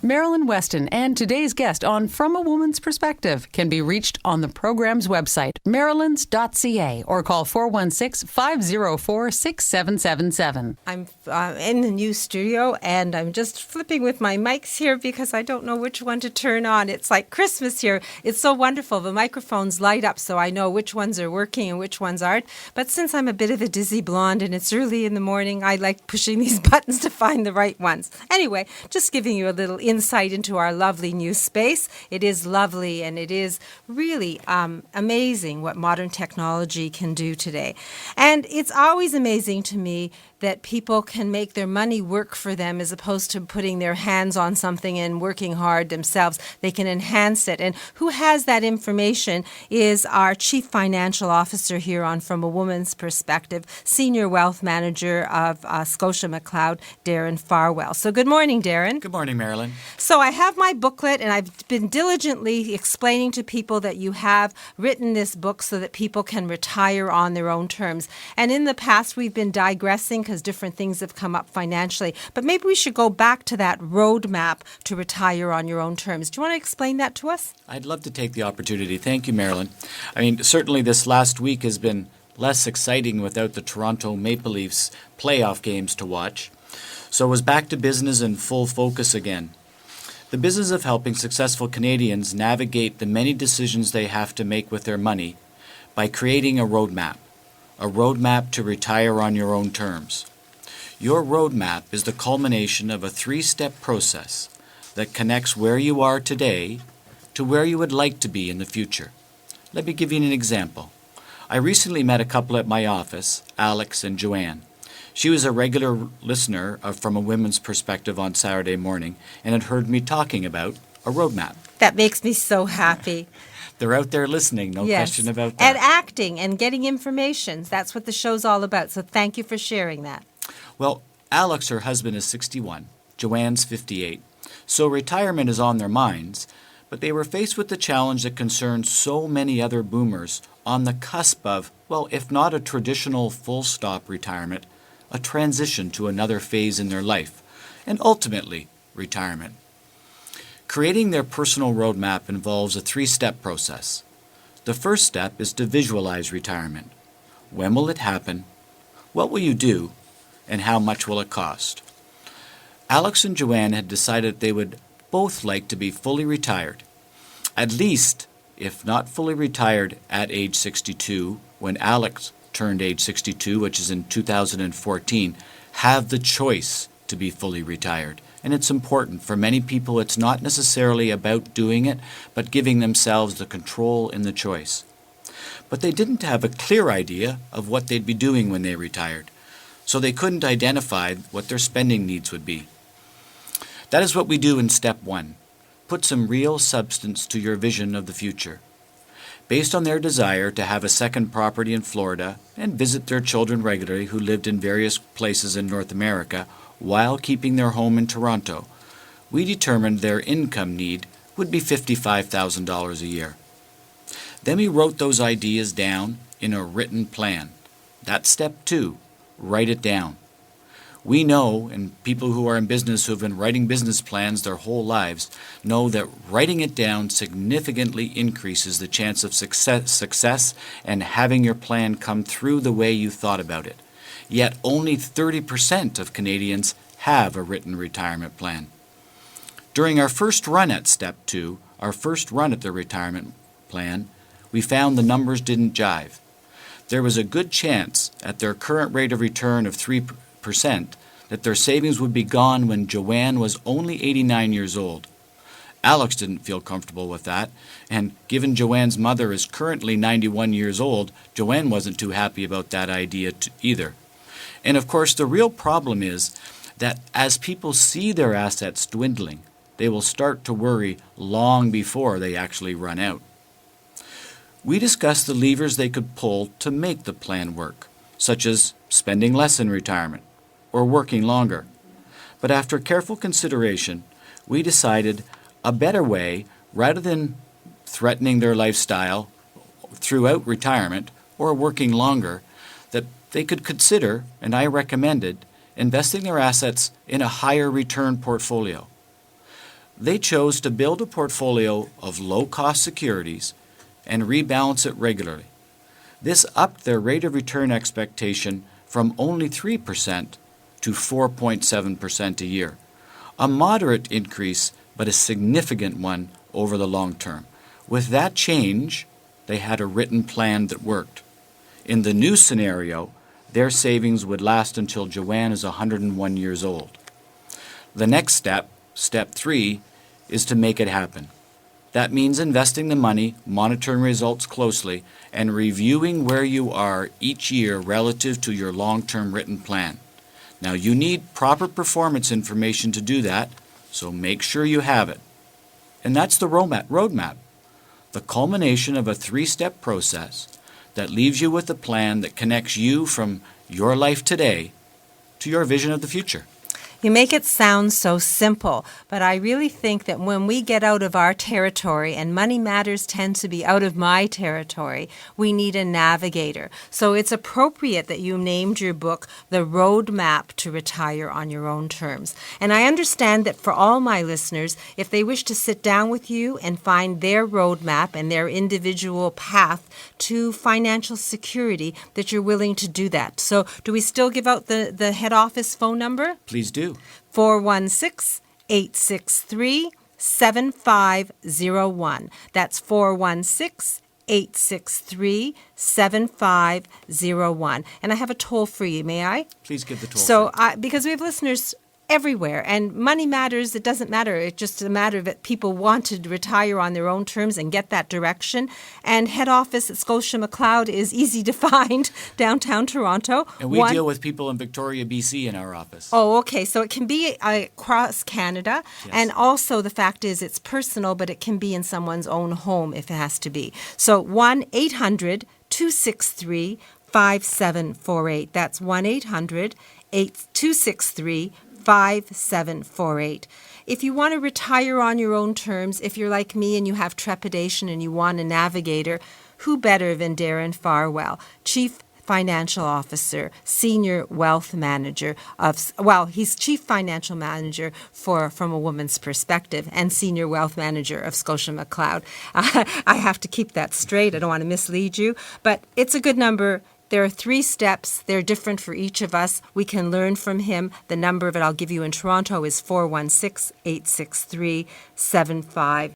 Marilyn Weston and today's guest on From a Woman's Perspective can be reached on the program's website, marilyns.ca, or call 416-504-6777. I'm in the new studio, and I'm just flipping with my mics here because I don't know which one to turn on. It's like Christmas here. It's so wonderful. The microphones light up so I know which ones are working and which ones aren't. But since I'm a bit of a dizzy blonde and it's early in the morning, I like pushing these buttons to find the right ones. Anyway, just giving you a little insight into our lovely new space. It is lovely, and it is really amazing what modern technology can do today. And it's always amazing to me that people can make their money work for them as opposed to putting their hands on something and working hard themselves. They can enhance it. And who has that information is our Chief Financial Officer here on From a Woman's Perspective, Senior Wealth Manager of Scotia McLeod, Darren Farwell. So good morning, Darren. Good morning, Marilyn. So I have my booklet, and I've been diligently explaining to people that you have written this book so that people can retire on their own terms. And in the past, we've been digressing because different things have come up financially. But maybe we should go back to that roadmap to retire on your own terms. Do you want to explain that to us? I'd love to take the opportunity. Thank you, Marilyn. I mean, certainly this last week has been less exciting without the Toronto Maple Leafs playoff games to watch. So it was back to business and full focus again. The business of helping successful Canadians navigate the many decisions they have to make with their money by creating a roadmap to retire on your own terms. Your roadmap is the culmination of a 3-step process that connects where you are today to where you would like to be in the future. Let me give you an example. I recently met a couple at my office, Alex and Joanne. She was a regular listener From a Women's Perspective on Saturday morning and had heard me talking about a roadmap. That makes me so happy. They're out there listening, no Yes. question about that. And acting and getting information. That's what the show's all about. So thank you for sharing that. Well, Alex, her husband, is 61. Joanne's 58. So retirement is on their minds, but they were faced with the challenge that concerns so many other boomers on the cusp of, well, if not a traditional full-stop retirement, a transition to another phase in their life, and ultimately, retirement. Creating their personal roadmap involves a 3-step process. The first step is to visualize retirement. When will it happen? What will you do? And how much will it cost? Alex and Joanne had decided they would both like to be fully retired. At least, if not fully retired at age 62, when Alex turned age 62, which is in 2014, have the choice to be fully retired. And it's important. For many people, it's not necessarily about doing it, but giving themselves the control in the choice. But they didn't have a clear idea of what they'd be doing when they retired, so they couldn't identify what their spending needs would be. That is what we do in step 1. Put some real substance to your vision of the future. Based on their desire to have a second property in Florida and visit their children regularly who lived in various places in North America, while keeping their home in Toronto, we determined their income need would be $55,000 a year. Then we wrote those ideas down in a written plan. That's step 2, write it down. We know, and people who are in business who have been writing business plans their whole lives, know that writing it down significantly increases the chance of success and having your plan come through the way you thought about it. Yet only 30% of Canadians have a written retirement plan. During our first run at Step 2, our first run at the retirement plan, we found the numbers didn't jive. There was a good chance, at their current rate of return of 3%, that their savings would be gone when Joanne was only 89 years old. Alex didn't feel comfortable with that, and given Joanne's mother is currently 91 years old, Joanne wasn't too happy about that idea either. And of course, the real problem is that as people see their assets dwindling, they will start to worry long before they actually run out. We discussed the levers they could pull to make the plan work, such as spending less in retirement or working longer. But after careful consideration, we decided a better way, rather than threatening their lifestyle throughout retirement or working longer, that they could consider, and I recommended, investing their assets in a higher return portfolio. They chose to build a portfolio of low-cost securities and rebalance it regularly. This upped their rate of return expectation from only 3% to 4.7% a year, a moderate increase but a significant one over the long term. With that change, they had a written plan that worked. In the new scenario, their savings would last until Joanne is 101 years old. The next step, step 3, is to make it happen. That means investing the money, monitoring results closely, and reviewing where you are each year relative to your long-term written plan. Now, you need proper performance information to do that, so make sure you have it. And that's the roadmap, the culmination of a 3-step process that leaves you with a plan that connects you from your life today to your vision of the future. You make it sound so simple, but I really think that when we get out of our territory, and money matters tend to be out of my territory, we need a navigator. So it's appropriate that you named your book The Roadmap to Retire on Your Own Terms. And I understand that for all my listeners, if they wish to sit down with you and find their roadmap and their individual path to financial security, that you're willing to do that. So do we still give out the head office phone number? Please do. 416-863-7501. That's 416-863-7501. And I have a toll for you, may I? Please give the toll. So, because we have listeners everywhere, and money matters. It doesn't matter. It's just a matter that people want to retire on their own terms and get that direction. And head office at Scotia McLeod is easy to find downtown Toronto. And we deal with people in Victoria, BC in our office. Oh, okay. So it can be across Canada. Yes. And also the fact is it's personal, but it can be in someone's own home if it has to be. So 1-800-263-5748. That's 1-800-263-5748. If you want to retire on your own terms, if you're like me and you have trepidation and you want a navigator, who better than Darren Farwell, Chief Financial Officer, Senior Wealth Manager he's Chief Financial Manager From a Woman's Perspective and Senior Wealth Manager of Scotia McLeod. I have to keep that straight. I don't want to mislead you, but it's a good number. There are 3 steps. They're different for each of us. We can learn from him. The number that I'll give you in Toronto is 416-863-7501.